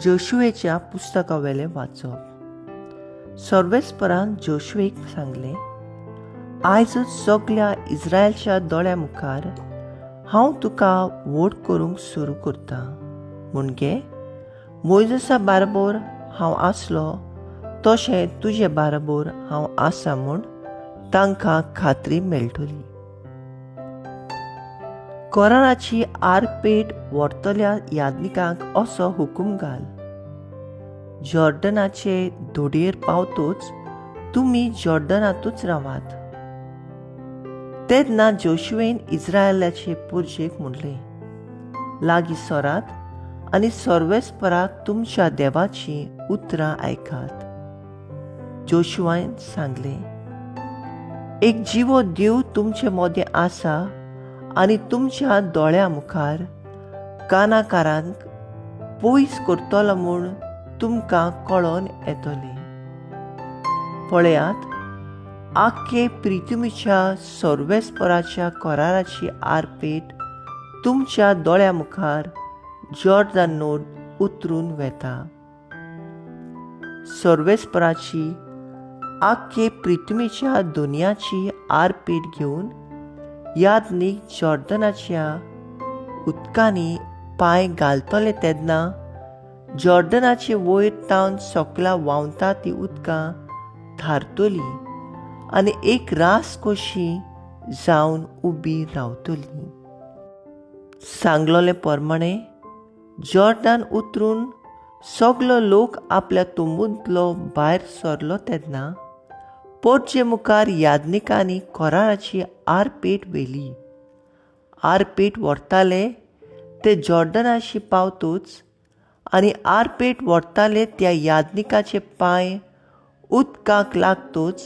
जोशुएच्या पुस्तकावेले वाचप. सर्वेस्परान जोशुएक सांगलें, आयज सगळ्या इस्रायलच्या दोळ्या मुखार हांव तुका वोट करूंक सुरू करता. म्हणजे मोइजेसा बाराबर हांव आसलो तशें तुजे बाराबर हांव आसा म्हूण तांकां खात्री मेळटली. कोराराची आरपेट व्हरतल्या यादनिकांक असो हुकूम घाल. जॉर्डनाचे धोडयेर पावतूच तुमी जॉर्डनातूच रावात. तेन्ना जोशुएन इस्रायलाचे पुरजेक म्हणलें, लागीं सरात आनी सर्वेस्पराक तुमच्या देवाची उतरां आयकात. जोशुआन सांगलें, एक जिवो देव तुमचे मदें आसा आनी तुमच्या दोळ्या मुखार कानाकारांक पयस करतलो म्हूण तुमकां कळोन येतलें. पळयात, आख्खे प्रिथ्वीच्या सर्वेस्पराच्या कोराराची आरपेट तुमच्या दोळ्या मुखार जॉर्डन नोड उतरून वेता. सर्वेस्पराची आख्खे प्रिथ्वीच्या दुनियाची आरपेट घेवन यादनीक जॉर्डनाच्या उदकांनी पांय घालतले तेन्ना जॉर्डनाचे वयर तावन सकला व्हांवता ती उदकां थारतली आनी एक रास कशी जावन उबी रावतली. सांगलोले प्रमाणे जॉर्डन उतरून सगलो लोक आपल्या तुंबूंतलो भायर सरलो तेन्ना पोरचे मुखार यादनिकांनी कोराराची आरपेट व्हेली. आरपेट व्हरताले ते जॉर्डनाशी पावतूच आनी आरपेट व्हरताले त्या यादनिकाचे पांय उदकाक लागतूच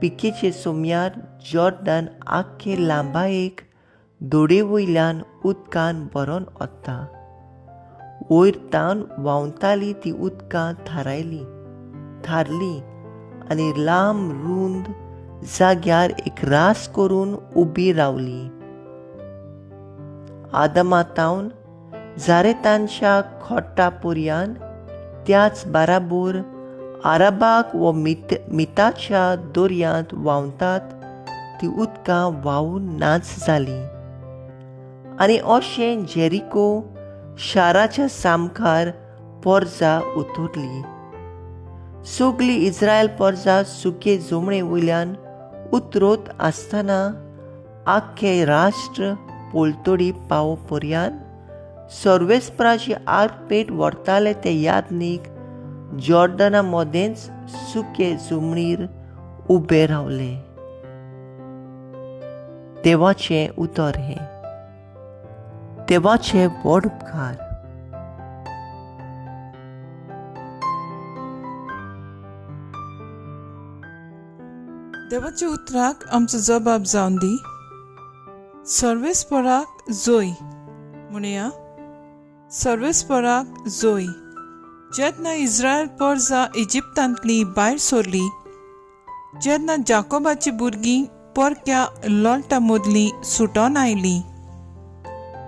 पिकेचे सुमयार जॉर्डन आख्खे लांबायेक दोडे वयल्यान उदकान भरोन वता. वयर तावन व्हांवताली ती उदकां थारली आनी लांब रुंद जाग्यार एक रास करून उबी रावली. आदमातावन जारेतांच्या खोट्टा पर्यान त्याच बाराबर आराबाक व मिताच्या दर्यांत व्हांवतात ती उदकां व्हांवून नाच जाली. आनी अशें जेरिको शाराच्या सामकार पोरजां उतरली. सगळी इस्रायल पोरजां सुके जमणे वयल्यान उतरत आसतना आख्खे राष्ट्र पोलतोडी पावो पर्यान सर्वेस्पराची आरपेट व्हरताले ते यादनीक जॉर्डना मदेंच सुके जमणीर उबे रावले. देवाचें उतर हे. देवाचे व्हड उपकार. देवाच्या उतराक आमचो जबाब जावन दी. सर्वेस्पराक जोय म्हणया. सर्वेस्पराक जोय. जेन्ना इस्रायल पोरजां इजिप्तांतलीं भायर सरलीं, जेन्ना जाकोबाची भुरगीं परक्या लोलटा मदलीं सुटोन आयलीं,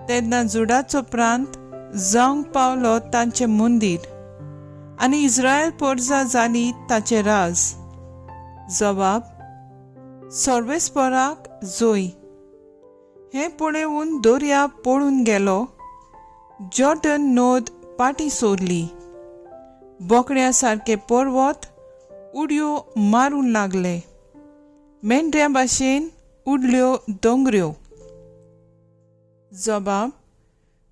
तेन्ना जुडाचो प्रांत जावंक पावलो तांचें मंदीर आनी इस्रायल पोरजां जालीं ताचें राज. जबाब. सर्वेस्पराक जोय. हें पळोवन दर्या पळून गेलो. जॉर्डन नोद पाटी सोरली. बोकड्या सारके पर्वत उडयो मारूंक लागले. मेंढऱ्या भाशेन उडल्यो दोंगऱ्यो. जबाब.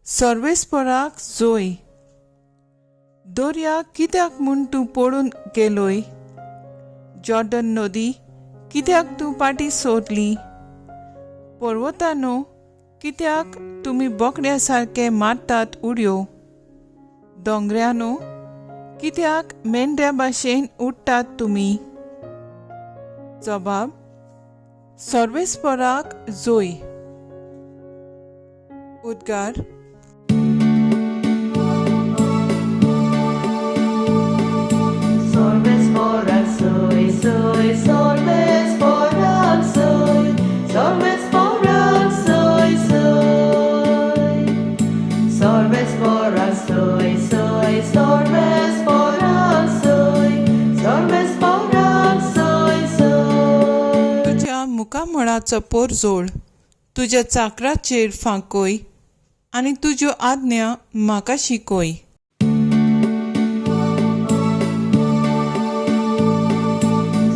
सर्वेस्पराक जोय. दर्या कित्याक म्हूण तूं पळून गेलोय? जॉर्डन नदी कित्याक तूं पाटी सोरली? पर्वतांनो, कित्याक तुमी बोकड्या सारके मारतात उडयो? दोंगऱ्यांनो, कित्याक मेंढ्या भाशेन उडटात तुमी? जबाब. सर्वेस्पराक जोय. उद्गार. Sorvesporak soy, soy, sorvesporak soy, sorvesporak soy, soy, sorvesporak soy, soy, soy. राचो पोरजोळ तुज्या चाकराचेर फांकय आनी तुज्यो आज्ञा म्हाका शिकय.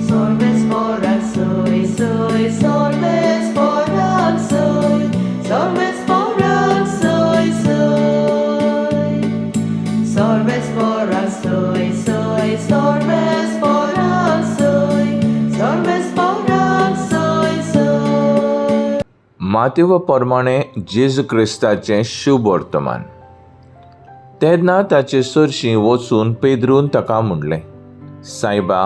Solves foran soy, soy, solves foran soy, solves foran soy, soy. Solves foran soy, soy, solves foran soy, solves foran soy, soy. मातेव प्रमाणे जेजू क्रिस्ताचें शुभ वर्तमान. तेन्ना ताचे चडशीं वचून पेद्रून ताका म्हणलें, सायबा,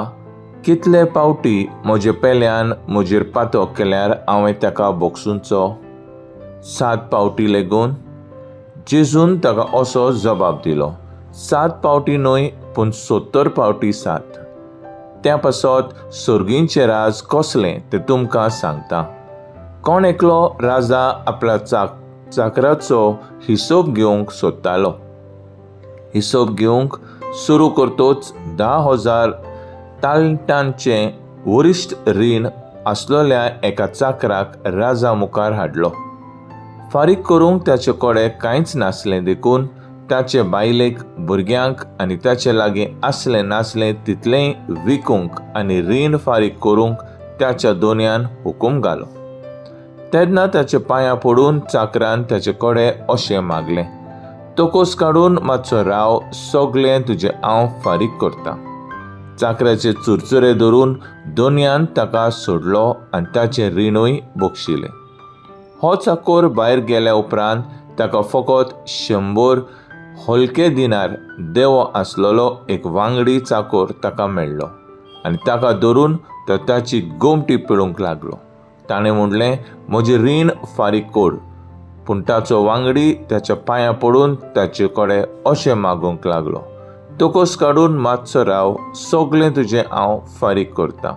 कितले पावटी म्हजे पेल्यान म्हजेर पातो केल्यार हांवें ताका बोगसूंचो? 7 पावटी लेगून? जेजून ताका असो जबाब दिलो, 7 पावटी न्हय, पूण 70 पावटी 7. त्या पासत सुर्गींचें राज कसलें तें तुमकां सांगता. कोण एकलो राजा आपल्या चाकराचो हिशोब घेवंक सोदतालो. हिशोब घेवंक सुरू करतोच 10,000 तालंटांचें वरिश्ठ रीण आसलोल्या एका चाकराक राजा मुखार हाडलो. फारीक करूंक ताचे कडेन कांयच नासलें देखून ताचे बायलेक, भुरग्यांक आनी ताचे लागीं आसलें नासलें तितलेंय विकूंक आनी रीण फारीक करूंक ताच्या दोनयान हुकूम घालो. तेन्ना ताच्या पांयां पडून चाकरान ताचे कडेन अशें मागलें, तोकोस काडून मातसो राव, सगलें तुजें हांव फारीक करतां. चाकराचे चुरचुरे धरून दोनयान ताका सोडलो आनी ताचें रिणूय बोगशिलें. हो चाकोर भायर गेल्या उपरांत ताका फकत 100 हलके दिनार देवो आसलेलो एक वांगडी चाकोर ताका मेळ्ळो आनी ताका धरून तो ताची गोमटी पिळूंक लागलो. ताणें म्हणलें, म्हजें रीण फारीक कोर. पूण ताचो वांगडी ताच्या पांयां पडून ताचे कडेन अशें मागूंक लागलो, तोकोस काडून मातसो राव, सगलें तुजें हांव फारीक करतां.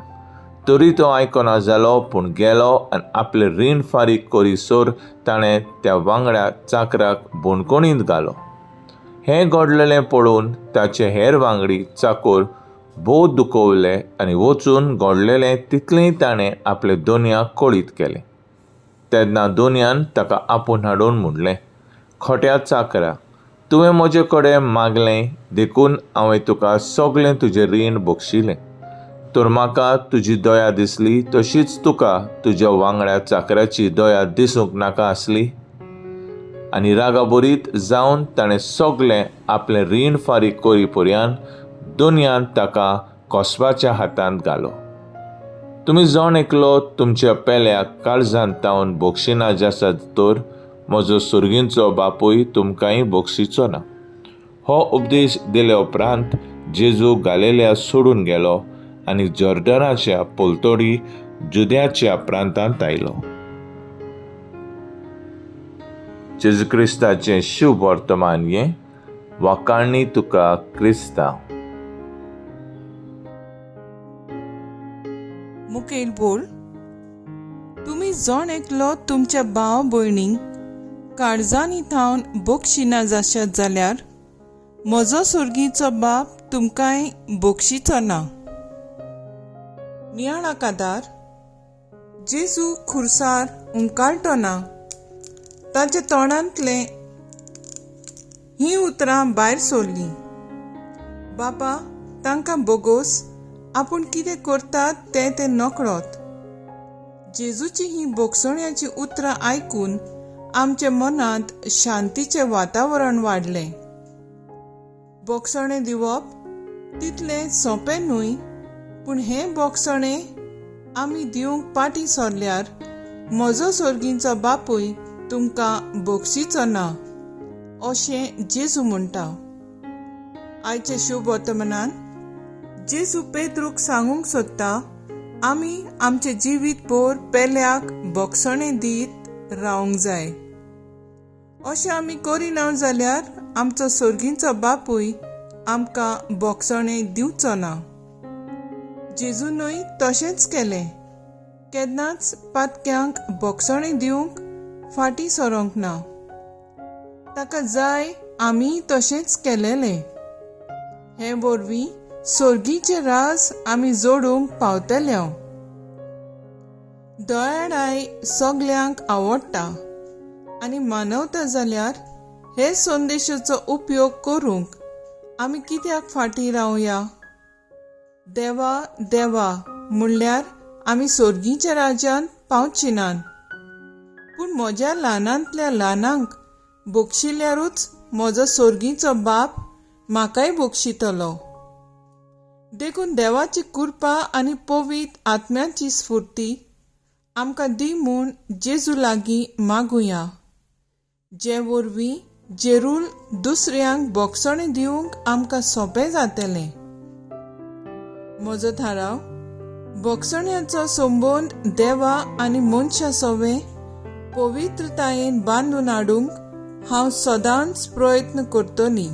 तरी तो आयकना जालो, पूण गेलो आनी आपलें रीण फारीक करीसर ताणें त्या वांगड्या चाकराक बोणकोणींत घालो. हें घडलेलें पळोवन ताचे हेर वांगडी चाकोर भोव दुखवले आनी वचून घडलेलें तितलेंय ताणें आपले दोनयाक कळीत केलें. तेन्ना दोनयान ताका आपूण हाडून म्हणलें, खोट्या चाकरा, तुवें म्हजे कडेन मागलें देखून हांवें तुका सगलें तुजें रीण बोगशिलें. तर म्हाका तुजी दया दिसली तशीच तुका तुज्या वांगड्या चाकराची दया दिसूंक नाका आसली? आनी रागाबरीत जावन ताणें सगलें आपलें रीण फारीक करी पर्यंत दोनयान ताका कोसपाच्या हातांत घालो. तुमी जण एकलो तुमच्या पेल्याक काळजांत तावन बोगशिना जासात तर म्हजो सुर्गींचो बापूय तुमकांय बोगशिचो ना. हो उपदेश दिले उपरांत जेजू गालिल्या सोडून गेलो आनी जॉर्डनाच्या पलतडी जुद्याच्या प्रांतांत आयलो. जेजू क्रिस्ताचें शुभ वर्तमान हें वाकाळणी तुका क्रिस्ता. मुखेल बोल, तुमी जण एकलो तुमच्या भाव भयणींक काळजांनी थावन बोगशिना जाशात जाल्यार म्हजो सुर्गीचो बाप तुमकांय बोगशिचो ना. नियाळा कादार, जेजू खुर्सार उंकाळटो ना ताच्या तोंडांतले ही उतरां भायर सरलीं. बापा, तांकां बोगोस, आपूण कितें करतात ते नकळत. जेजूची ही बोगसण्याची उतरां आयकून आमच्या मनांत शांतीचें वातावरण वाडलें. बोगसणें दिवप तितलें सोंपें न्हय, पूण हें बोगसणें आमी दिवंक फाटीं सरल्यार म्हजो सुर्गीचो बापूय तुमकां बोगशिचो ना, अशें जेजू म्हणटा. आयचे शुभ वर्तमानांत जेजू पेद्रूक सांगूंक सोदता, आमी आमचें जिवीत भर पेल्याक बोगसणें दीत रावंक जाय. अशें आमी करिना जाल्यार आमचो सुर्गीचो बापूय आमकां बोगसणें दिवचो ना. जेजूनय तशेंच केलें. केन्नाच पातक्यांक बोगसणें दिवंक फाटीं सरोंक ना. ताका जाय आमी तशेंच केलेलें. हे वरवीं सुर्गीचें राज आमी जोडूंक पावतले. दयाळाय सगल्यांक आवडटा आनी मानवता जाल्यार हे संदेशाचो उपयोग करूंक आमी कित्याक फाटीं रावया? देवा देवा म्हणल्यार आमी सोर्गीच्या राज्यांत पावची नात, पूण म्हज्या ल्हानांतल्या ल्हानांक बक्षिल्ल्यारूच म्हजो सोर्गीचो बाप म्हाकाय बक्षितलो. देखून देवाची कृपा आनी पवित्र आत्म्याची स्फूर्ती आमकां दी म्हूण जेजू लागीं मागुया, जे वरवीं जेरूल दुसऱ्यांक बोगसणें दिवंक आमकां सोंपें जातलें. म्हजो थाराव बोगसण्याचो संबंद देवा आनी मनशा सोबे पवित्रतायेन बांदून हाडूंक हांव सदांच प्रयत्न करतलीं.